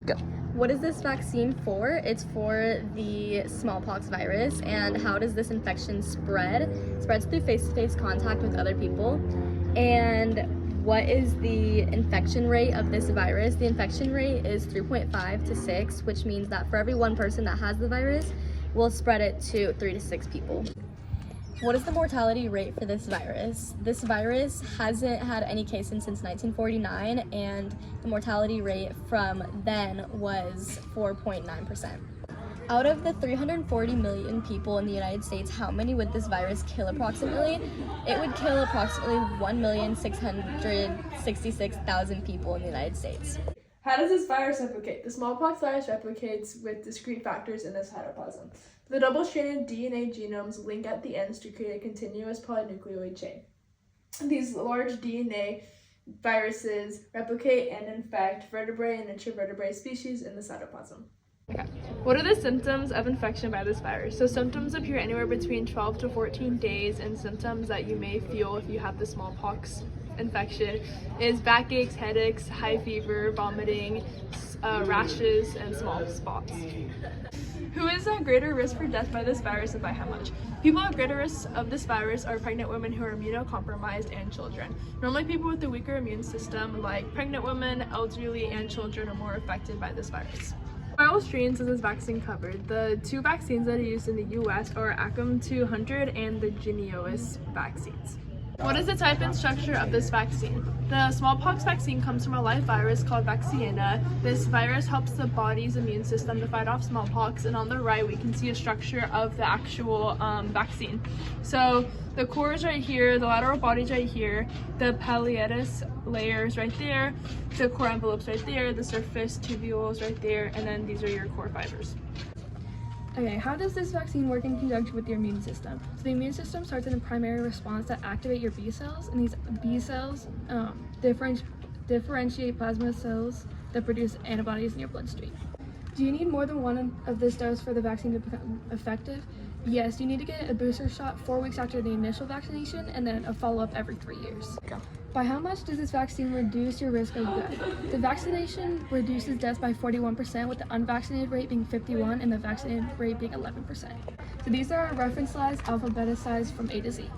Go. What is this vaccine for? It's for the smallpox virus. And how does this infection spread? It spreads through face-to-face contact with other people. And what is the infection rate of this virus? The infection rate is 3.5 to 6, which means that for every one person that has the virus, we'll spread it to 3 to 6 people. What is the mortality rate for this virus? This virus hasn't had any cases since 1949, and the mortality rate from then was 4.9%. Out of the 340 million people in the United States, how many would this virus kill approximately? It would kill approximately 1,666,000 people in the United States. How does this virus replicate? The smallpox virus replicates with discrete factors in the cytoplasm. The double-stranded DNA genomes link at the ends to create a continuous polynucleoid chain. These large DNA viruses replicate and infect vertebrate and intravertebrate species in the cytoplasm. Okay. What are the symptoms of infection by this virus? So symptoms appear anywhere between 12 to 14 days, and symptoms that you may feel if you have the smallpox infection is backaches, headaches, high fever, vomiting, rashes, and small spots. Who is at greater risk for death by this virus and by how much? People at greater risk of this virus are pregnant women who are immunocompromised and children. Normally people with a weaker immune system like pregnant women, elderly, and children are more affected by this virus. Viral strains is this vaccine covered. The two vaccines that are used in the US are ACM 200 and the Jynneos vaccines. What is the type and structure of this vaccine? The smallpox vaccine comes from a live virus called Vaccinia. This virus helps the body's immune system to fight off smallpox, and on the right we can see a structure of the actual vaccine. So the core is right here, the lateral body is right here, the palliatus layer is right there, the core envelope's right there, the surface tubules right there, and then these are your core fibers. Okay, how does this vaccine work in conjunction with your immune system? So the immune system starts in a primary response that activate your B cells, and these B cells differentiate plasma cells that produce antibodies in your bloodstream. Do you need more than one of this dose for the vaccine to become effective? Yes, you need to get a booster shot 4 weeks after the initial vaccination, and then a follow-up every 3 years. Go. By how much does this vaccine reduce your risk of death? The vaccination reduces deaths by 41%, with the unvaccinated rate being 51% and the vaccinated rate being 11%. So these are our reference slides, alphabeticized from A to Z.